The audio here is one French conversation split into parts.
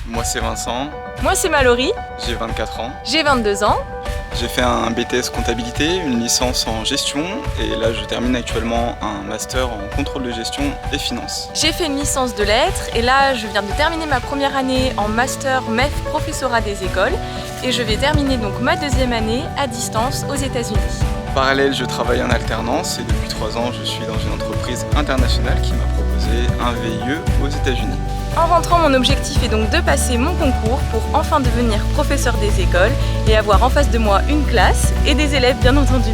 Moi c'est Vincent, Moi c'est Mallory, j'ai 24 ans. j'ai 22 ans. J'ai fait un BTS comptabilité, une licence en gestion et là je termine actuellement un master en contrôle de gestion et finance. J'ai fait une licence de lettres et là je viens de terminer ma première année en master MEF professorat des écoles et je vais terminer donc ma deuxième année à distance aux États-Unis. En parallèle, je travaille en alternance et depuis 3 ans je suis dans une entreprise internationale qui m'a proposé un VIE aux États-Unis. En rentrant, mon objectif est donc de passer mon concours pour enfin devenir professeur des écoles et avoir en face de moi une classe et des élèves bien entendu.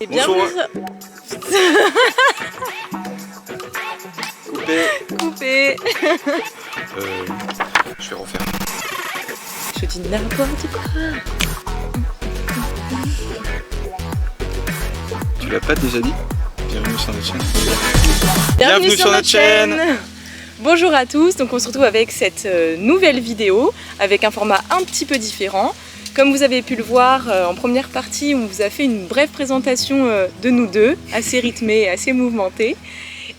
Et Bonjour. Coupé. Je vais refaire. Je dis n'importe quoi. Tu l'as pas déjà dit? Bienvenue sur notre chaîne. Bienvenue sur notre chaîne. Bonjour à tous, donc on se retrouve avec cette nouvelle vidéo avec un format un petit peu différent. Comme vous avez pu le voir en première partie, on vous a fait une brève présentation de nous deux, assez rythmée, assez mouvementée.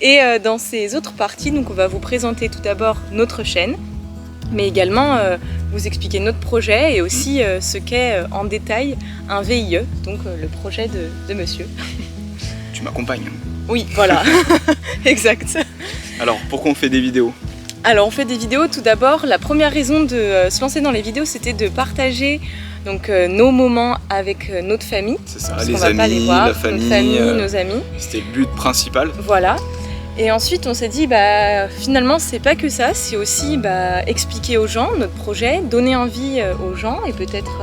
Et dans ces autres parties, donc on va vous présenter tout d'abord notre chaîne, mais également vous expliquer notre projet et aussi ce qu'est en détail un VIE, donc le projet de monsieur. Tu m'accompagnes. Oui, voilà, exact. Alors, pourquoi on fait des vidéos? Alors on fait des vidéos, tout d'abord, la première raison de se lancer dans les vidéos, c'était de partager donc, nos moments avec notre famille. C'est ça, Parce les qu'on va amis, pas les voir, la famille, notre famille, nos amis. C'était le but principal. Voilà. Et ensuite on s'est dit finalement c'est pas que ça, c'est aussi expliquer aux gens notre projet, donner envie aux gens et peut-être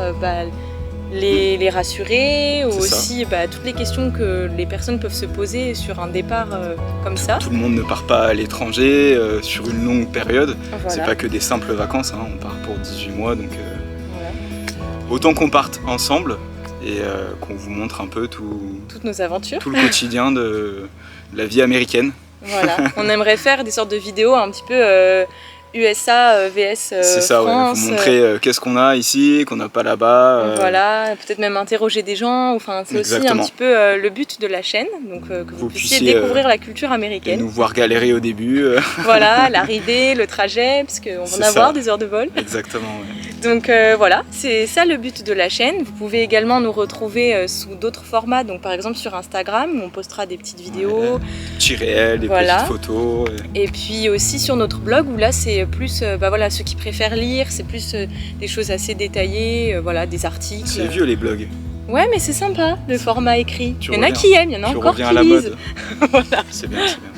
les rassurer, ou aussi toutes les questions que les personnes peuvent se poser sur un départ comme ça. Tout le monde ne part pas à l'étranger sur une longue période, Voilà. C'est pas que des simples vacances, hein. On part pour 18 mois donc Voilà. autant qu'on parte ensemble et qu'on vous montre un peu Toutes nos aventures. tout le quotidien de la vie américaine. Voilà, on aimerait faire des sortes de vidéos un petit peu USA vs C'est ça, France. vous montrer qu'est-ce qu'on a ici, qu'on n'a pas là-bas. Voilà, peut-être même interroger des gens. Enfin, c'est aussi un Exactement. petit peu le but de la chaîne, donc que vous puissiez puissiez, découvrir la culture Et américaine. nous voir galérer au début. Voilà, l'arrivée, le trajet, parce qu'on va C'est en avoir ça. des heures de vol. Exactement, ouais. Donc voilà, c'est ça le but de la chaîne. Vous pouvez également nous retrouver sous d'autres formats, donc par exemple sur Instagram, où on postera des petites vidéos. Ouais, des petits réels, des Voilà. petites photos. Et puis aussi sur notre blog où là c'est plus ceux qui préfèrent lire, c'est plus des choses assez détaillées, voilà, des articles. C'est vieux les blogs. Ouais, mais c'est sympa le format écrit. Tu Il y en a reviens. qui aiment, il y en a Tu encore reviens qui à la lisent. mode. Voilà. C'est bien, c'est bien.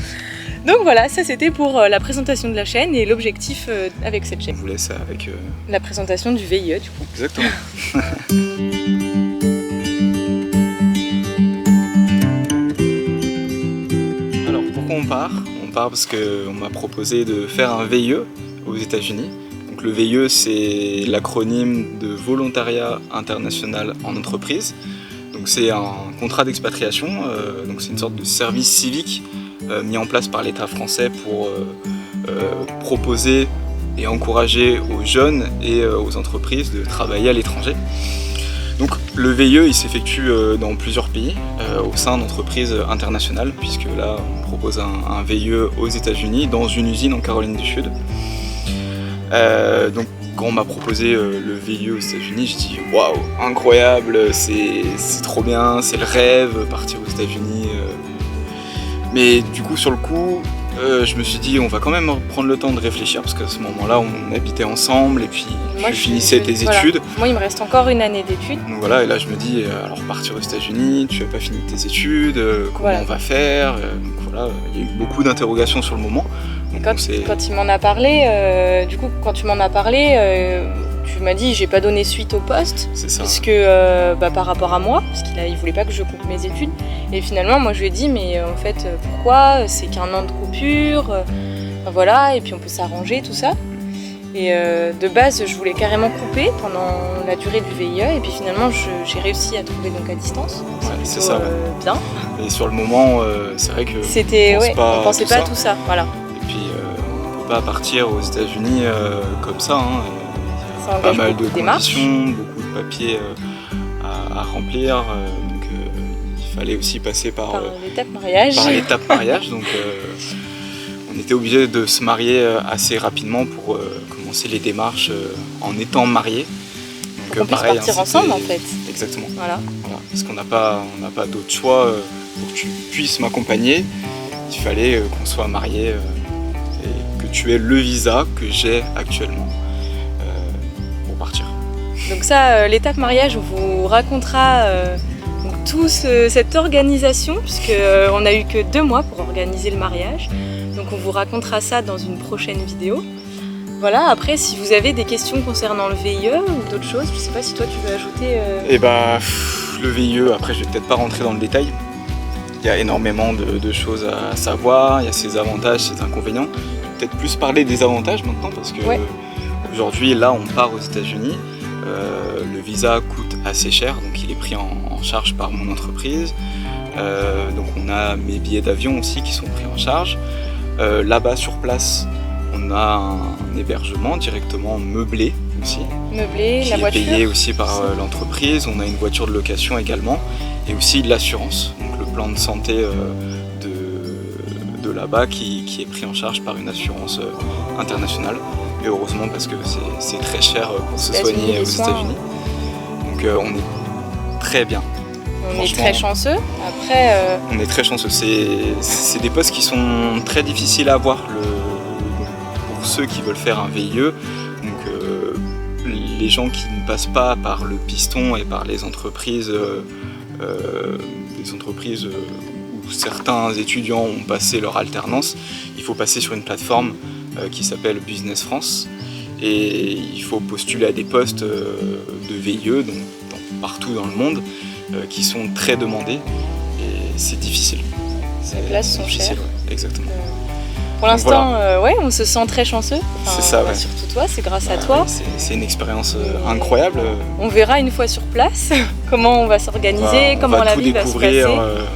Donc voilà, ça c'était pour la présentation de la chaîne et l'objectif avec cette On chaîne. vous laisse avec... La présentation du VIE du coup. Exactement. Alors pourquoi on part? On part parce qu'on m'a proposé de faire un VIE aux États-Unis. Donc le VIE c'est l'acronyme de volontariat international en entreprise. Donc c'est un contrat d'expatriation, donc c'est une sorte de service civique mis en place par l'État français pour proposer et encourager aux jeunes et aux entreprises de travailler à l'étranger. Donc le VIE il s'effectue dans plusieurs pays au sein d'entreprises internationales, puisque là on propose un VIE aux États-Unis dans une usine en Caroline du Sud. Donc quand on m'a proposé le VIE aux États-Unis, j'ai dit waouh, incroyable, c'est trop bien, c'est le rêve, partir aux États-Unis. Mais du coup sur le coup, je me suis dit on va quand même prendre le temps de réfléchir, parce qu'à ce moment-là on habitait ensemble et puis Moi, je finissais tes études. Moi il me reste encore une année d'études. Donc voilà, et là je me dis alors partir aux États-Unis, tu n'as pas fini tes études, comment Voilà. on va faire? Donc voilà, il y a eu beaucoup d'interrogations sur le moment. Donc Quand il m'en a parlé, quand tu m'en as parlé, tu m'as dit j'ai pas donné suite au poste. C'est ça. Parce que par rapport à moi, parce qu'il voulait pas que je coupe mes études. Et finalement, moi je lui ai dit, mais en fait, pourquoi? C'est qu'1 an de coupure, voilà, et puis on peut s'arranger, tout ça. Et de base, je voulais carrément couper pendant la durée du VIE, et puis finalement, j'ai réussi à trouver donc à distance. Ouais, c'est Plutôt, ça. Ouais. bien. Et sur le moment, c'est vrai que C'était, on pensait pas à ça. tout ça, voilà. Et puis on peut pas partir aux États-Unis comme ça. Hein. Ça Pas engage mal de beaucoup de démarches. conditions, beaucoup papiers à remplir. Donc il fallait aussi passer par l'étape mariage. Donc on était obligé de se marier assez rapidement pour commencer les démarches en étant mariés. Donc on puisse partir ensemble en fait. Exactement. Voilà. Parce qu'on n'a pas d'autre choix pour que tu puisses m'accompagner. Il fallait qu'on soit mariés et que tu aies le visa que j'ai actuellement pour partir. Donc ça, l'étape mariage, on vous racontera toute cette organisation, puisqu'on n'a eu que 2 mois pour organiser le mariage. Donc on vous racontera ça dans une prochaine vidéo. Voilà, après si vous avez des questions concernant le VIE ou d'autres choses, je sais pas si toi tu veux ajouter... Eh bah, le VIE, après je vais peut-être pas rentrer dans le détail. Il y a énormément de choses à savoir, il y a ses avantages, ses inconvénients. Je vais peut-être plus parler des avantages maintenant parce que aujourd'hui là on part aux États-Unis. Le visa coûte assez cher, donc il est pris en charge par mon entreprise. Donc on a mes billets d'avion aussi qui sont pris en charge. Là-bas sur place, on a un hébergement directement meublé aussi. Meublé, la voiture. Qui est payé aussi par l'entreprise. On a une voiture de location également et aussi de l'assurance. Donc le plan de santé de là-bas qui est pris en charge par une assurance internationale. Et heureusement parce que c'est très cher pour se soigner aux États-Unis. Donc on est très bien. On est très chanceux. Après, on est très chanceux. C'est des postes qui sont très difficiles à avoir pour ceux qui veulent faire un VIE. Donc les gens qui ne passent pas par le piston et par les entreprises, où certains étudiants ont passé leur alternance, il faut passer sur une plateforme qui s'appelle Business France et il faut postuler à des postes de VIE partout dans le monde qui sont très demandés et c'est difficile. Les places sont chères. Exactement. Pour l'instant, on se sent très chanceux. Enfin, c'est ça, surtout toi, c'est grâce à toi. C'est une expérience incroyable. On verra une fois sur place comment on va s'organiser, comment la vie va se passer.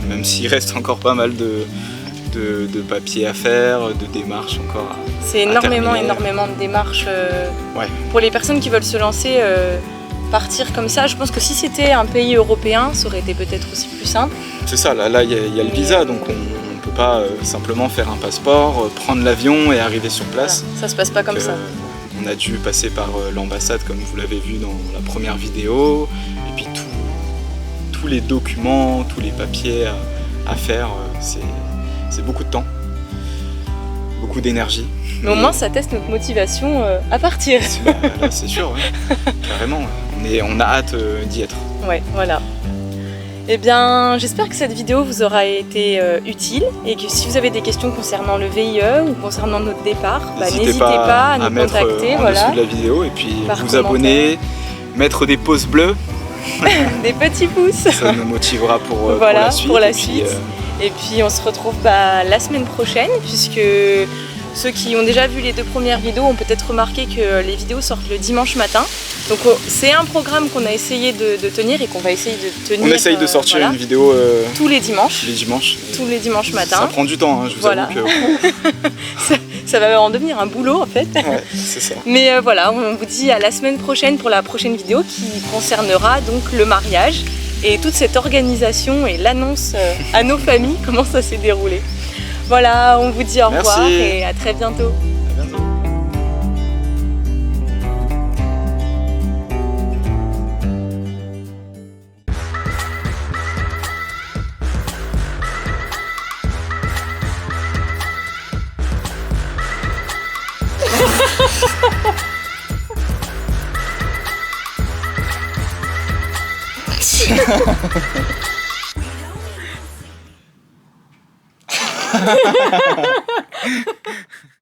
Même s'il reste encore pas mal de papiers à faire, de démarches encore à C'est énormément de démarches pour les personnes qui veulent se lancer, partir comme ça. Je pense que si c'était un pays européen, ça aurait été peut-être aussi plus simple. C'est ça, là il y a le visa, donc on ne peut pas simplement faire un passeport, prendre l'avion et arriver sur place. Voilà, ça se passe pas comme ça. On a dû passer par l'ambassade comme vous l'avez vu dans la première vidéo, et puis tous les documents, tous les papiers à faire, c'est beaucoup de temps, beaucoup d'énergie. Mais au moins ça teste notre motivation à partir. Là, c'est sûr, carrément. On a hâte d'y être. Ouais, voilà. Eh bien, j'espère que cette vidéo vous aura été utile et que si vous avez des questions concernant le VIE ou concernant notre départ, n'hésitez pas à nous contacter. En dessous de la vidéo et puis vous abonner, mettre des pouces bleus. Des petits pouces. Ça nous motivera pour la suite. Et puis on se retrouve la semaine prochaine, puisque ceux qui ont déjà vu les 2 premières vidéos ont peut-être remarqué que les vidéos sortent le dimanche matin. Donc c'est un programme qu'on a essayé de tenir et qu'on va essayer de tenir. On essaye de sortir une vidéo tous les dimanches. Tous les dimanches matin. Ça prend du temps, je vous avoue que... ça va en devenir un boulot en fait. Ouais, c'est ça. Mais on vous dit à la semaine prochaine pour la prochaine vidéo qui concernera donc le mariage et toute cette organisation et l'annonce à nos familles, comment ça s'est déroulé. Voilà, on vous dit au revoir et à très bientôt.